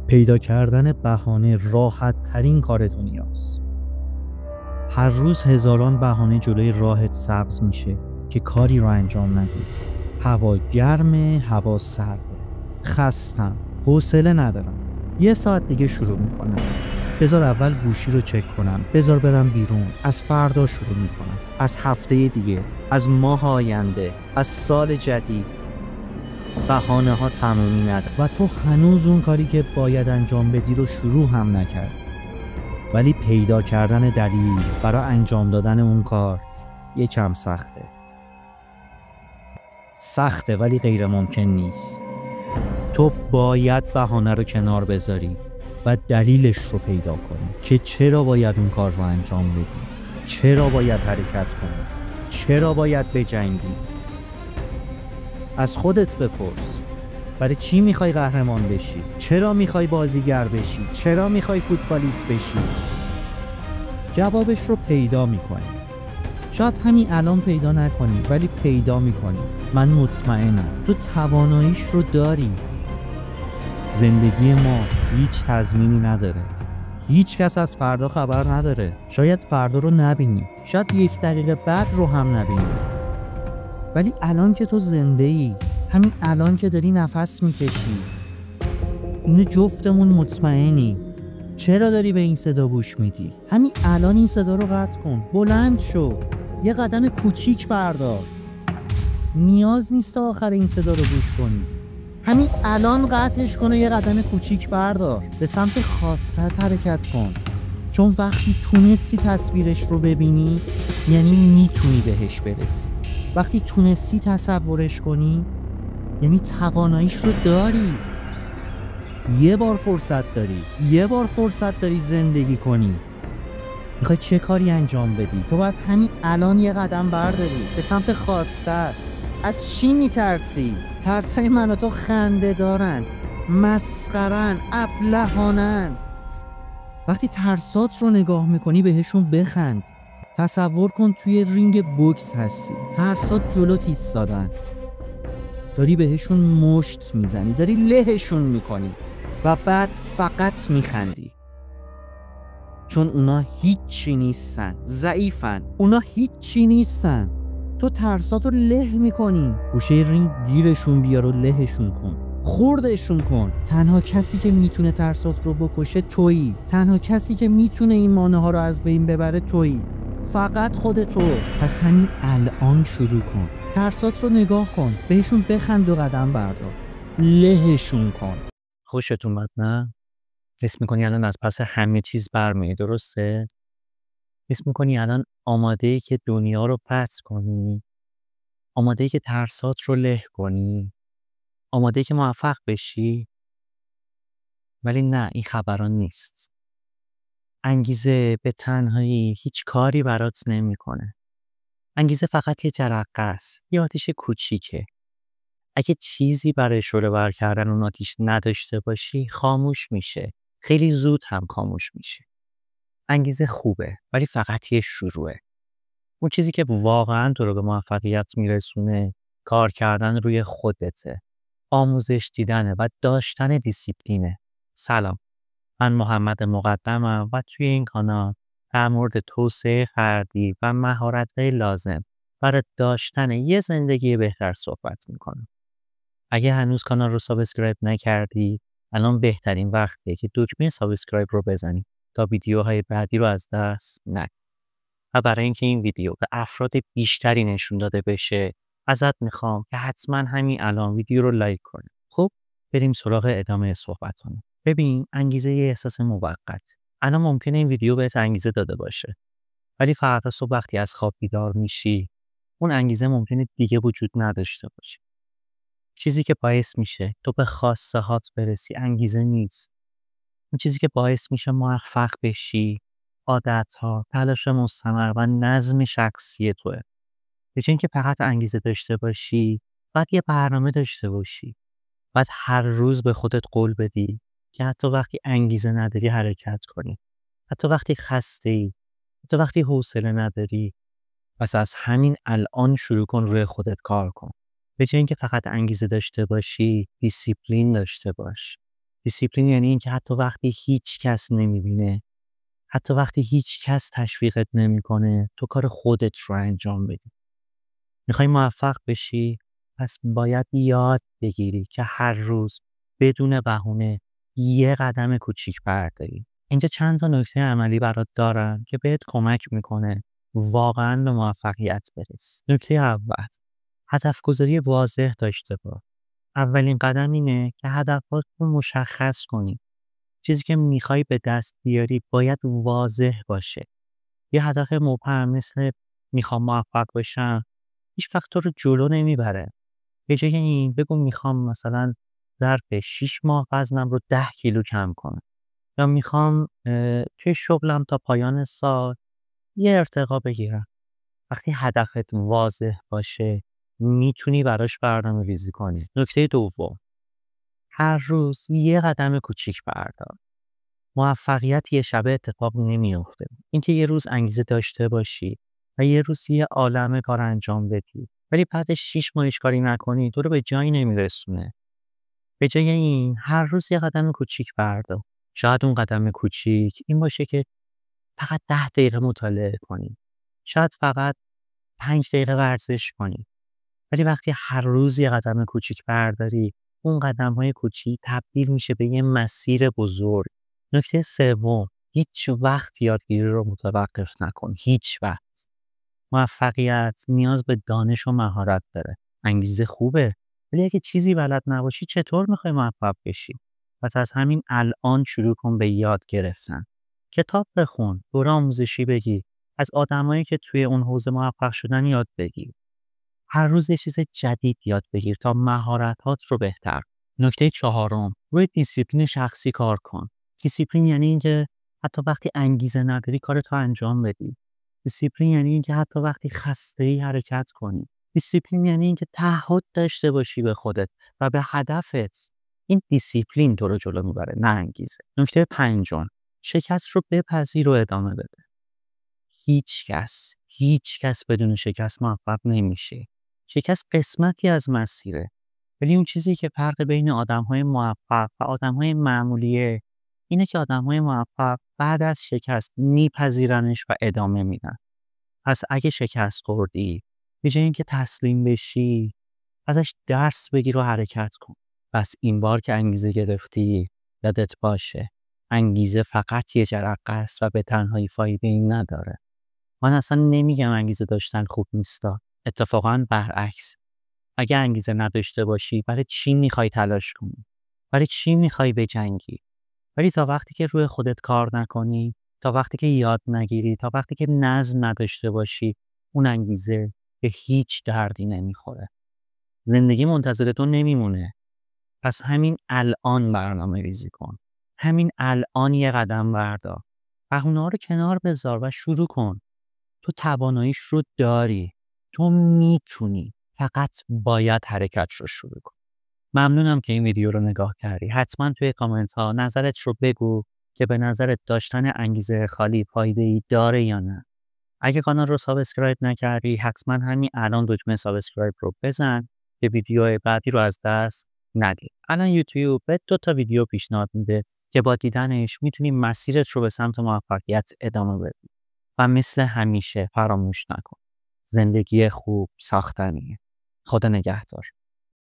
پیدا کردن بهانه راحت ترین کار دنیاست. هر روز هزاران بهانه جلوی راهت سبز میشه که کاری رو انجام ندی. هوا گرمه، هوا سرده، خستم، حوصله ندارم، 1 ساعت دیگه شروع میکنم. بذار اول گوشی رو چک کنم، بذار برم بیرون، از فردا شروع میکنم، از هفته دیگه، از ماه آینده، از سال جدید. بهانه ها تمومی نداره و تو هنوز اون کاری که باید انجام بدی رو شروع هم نکردی. ولی پیدا کردن دلیل برای انجام دادن اون کار یکم سخته ولی غیر ممکن نیست. تو باید بهانه رو کنار بذاری و دلیلش رو پیدا کنی که چرا باید اون کار رو انجام بدی، چرا باید حرکت کنی، چرا باید بجنگی. از خودت بپرس برای چی میخوای قهرمان بشی؟ چرا میخوای بازیگر بشی؟ چرا میخوای فوتبالیست بشی؟ جوابش رو پیدا میکنی. شاید همین الان پیدا نکنی ولی پیدا میکنی. من مطمئنم تو تواناییش رو داری. زندگی ما هیچ تضمینی نداره. هیچ کس از فردا خبر نداره. شاید فردا رو نبینی، شاید 1 دقیقه بعد رو هم نبینی. ولی الان که تو زنده ای، همین الان که داری نفس میکشی، اینو جفتمون مطمئنی. چرا داری به این صدا گوش میدی؟ همین الان این صدا رو قطع کن، بلند شو، یه قدم کوچیک بردار. نیاز نیست تا آخر این صدا رو گوش کنی. همین الان قطعش کن و یه قدم کوچیک بردار، به سمت خواستت حرکت کن. چون وقتی تونستی تصویرش رو ببینی یعنی میتونی بهش برسی. وقتی تونستی تصورش کنی یعنی تواناییش رو داری. یه بار فرصت داری زندگی کنی. میخوای چه کاری انجام بدی؟ تو باید همین الان یه قدم برداری به سمت خواستت. از چی میترسی؟ ترسای من و تو خنده دارن، مسخرن، ابلهانن. وقتی ترسات رو نگاه میکنی بهشون بخند. تصور کن توی رینگ بوکس هستی، ترسات جلوت ایستادن، داری بهشون مشت میزنی، داری لهشون میکنی و بعد فقط میخندی. چون اونا هیچی نیستن، ضعیفن، اونا هیچی نیستن. تو ترسات رو له میکنی. گوشه رینگ گیرشون بیار و لهشون کن، خوردشون کن. تنها کسی که میتونه ترسات رو بکشه تویی. تنها کسی که میتونه این مانع ها رو از بین ببره تویی. فقط خود تو. پس همین الان شروع کن. ترسات رو نگاه کن، بهشون بخند و قدم بردار، لهشون کن. خوشت اومد نه؟ حس میکنی الان از پس همه چیز برمیای، درسته؟ حس میکنی الان آماده‌ای که دنیا رو پس کنی؟ آماده‌ای که ترسات رو له کنی؟ آماده‌ای که موفق بشی؟ ولی نه، این خبران نیست. انگیزه به تنهایی هیچ کاری برات نمیکنه. انگیزه فقط یه جرقه است، یه آتیش کوچیکه. اگه چیزی برای شعله ور کردن اون آتیش نداشته باشی، خاموش میشه. خیلی زود هم خاموش میشه. انگیزه خوبه ولی فقط یه شروعه. اون چیزی که واقعا تو رو به موفقیت میرسونه کار کردن روی خودته، آموزش دیدنه و داشتن دیسیپلینه. سلام، من محمد مقدمم و توی این کانال در مورد توسعه فردی و مهارت‌های لازم برای داشتن یه زندگی بهتر صحبت میکنم. اگه هنوز کانال رو سابسکرایب نکردی، الان بهترین وقتیه که دکمه سابسکرایب رو بزنی تا ویدیوهای بعدی رو از دست ندی. و برای اینکه این ویدیو به افراد بیشتری نشون داده بشه، ازت میخوام که حتما همین الان ویدیو رو لایک کنی. خب بریم سراغ ادامه صحبتمون. ببین، انگیزه یه احساس موقت. الان ممکنه این ویدیو بهت انگیزه داده باشه، ولی فردا صبح وقتی از خواب بیدار میشی، اون انگیزه ممکنه دیگه وجود نداشته باشه. چیزی که باعث میشه تو به خواسته هات برسی انگیزه نیست. اون چیزی که باعث میشه موفق بشی عادت‌ها، تلاش مستمر و نظم شخصی توئه. به جای اینکه فقط انگیزه داشته باشی، باید یه برنامه داشته باشی. باید هر روز به خودت قول بدی که حتی وقتی انگیزه نداری حرکت کنی. حتی وقتی خسته‌ای، حتی وقتی حوصله نداری. پس از همین الان شروع کن روی خودت کار کن. به جای اینکه فقط انگیزه داشته باشی، دیسیپلین داشته باش. دیسیپلین یعنی این که حتی وقتی هیچ کس نمیبینه، حتی وقتی هیچ کس تشویقت نمیکنه، تو کار خودت رو انجام بدی. میخوای موفق بشی؟ پس باید یاد بگیری که هر روز بدون بهونه یه قدم کوچیک برداری. اینجا چند تا نکته عملی برات دارم که بهت کمک میکنه واقعا به موفقیت برسی. نکته اول، هدف گذاری واضح داشته باش. اولین قدم اینه که هدفات رو مشخص کنی. چیزی که میخوای به دست بیاری باید واضح باشه. یه هدف مبهم مثل میخوام موفق بشم هیچ وقت تو رو جلو نمیبره. به جای این بگو میخوام مثلا ظرف 6 ماه وزنم رو 10 کیلو کم کنم، یا میخوام توی شغلم تا پایان سال یه ارتقا بگیرم. وقتی هدفت واضح باشه میتونی براش برنامه‌ریزی کنی. نکته دوم، هر روز یه قدم کوچیک بردار. موفقیت یه شبه اتفاق نمیفته. اینکه یه روز انگیزه داشته باشی و یه روز یه عالمه کار انجام بدی ولی بعدش 6 ماه هیچ کاری نکنی، تو رو به جایی نمیرسونه. به جای این هر روز یه قدم کوچیک بردار. شاید اون قدم کوچیک این باشه که فقط 10 دقیقه مطالعه کنی. شاید فقط 5 دقیقه ورزش کنی. ولی وقتی هر روز یه قدم کوچیک برداری، اون قدم‌های کوچیک تبدیل میشه به یه مسیر بزرگ. نکته سوم، هیچ وقت یادگیری رو متوقف نکن. هیچ وقت. موفقیت نیاز به دانش و مهارت داره. انگیزه خوبه، ولی اگه چیزی بلد نباشی چطور میخوای موفق بشی؟ پس از همین الان شروع کن به یاد گرفتن. کتاب بخون، دوره آموزشی بگیر، از آدمایی که توی اون حوزه موفق شدن یاد بگیر. هر روز یه چیز جدید یاد بگیر تا مهارتات رو بهتر. نکته چهارم، روی دیسیپلین شخصی کار کن. دیسیپلین یعنی اینکه حتی وقتی انگیزه نداری کارتو انجام بدی. دیسیپلین یعنی اینکه حتی وقتی خسته‌ای حرکت کنی. دیسیپلین یعنی اینکه تعهد داشته باشی به خودت و به هدفت. این دیسیپلین تو رو جلو میبره، نه انگیزه. نکته پنجم، شکست رو بپذیر و ادامه بده. هیچ کس بدون شکست موفق نمیشه. شکست قسمتی از مسیره. ولی اون چیزی که فرق بین آدم‌های موفق و آدم‌های معمولیه اینه که آدم‌های موفق بعد از شکست میپذیرنش و ادامه میدن. پس اگه شکست خوردی، به جای اینکه تسلیم بشی، ازش درس بگیر و حرکت کن. پس این بار که انگیزه گرفتی، یادت باشه انگیزه فقط یه جرقه است و به تنهایی فایده‌ای نداره. من اصلا نمیگم انگیزه داشتن خوب نیستا. اتفاقاً برعکس. اگه انگیزه نداشته باشی، برای چی میخوای تلاش کنی؟ برای چی میخوای بجنگی؟ ولی تا وقتی که روی خودت کار نکنی، تا وقتی که یاد نگیری، تا وقتی که نظم نداشته باشی، اون انگیزه به هیچ دردی نمیخوره. زندگی منتظر تو نمیمونه. پس همین الان برنامه ریزی کن. همین الان یه قدم بردار. بهونه‌ها رو کنار بذار و شروع کن. تو تواناییش رو داری. تو میتونی. فقط باید حرکت رو شروع کن. ممنونم که این ویدیو رو نگاه کردی. حتما توی کامنت ها نظرت رو بگو که به نظرت داشتن انگیزه خالی فایده‌ای داره یا نه. اگه کانال رو سابسکرایب نکردی، حتما همین الان دکمه سابسکرایب رو بزن که ویدیو بعدی رو از دست ندی. الان یوتیوب به 2 تا ویدیو پیشنهاد میده که با دیدنش میتونی مسیرت رو به سمت موفقیت ادامه بدی. و مثل همیشه فراموش نکن. زندگی خوب ساختنیه. خدا نگهدار.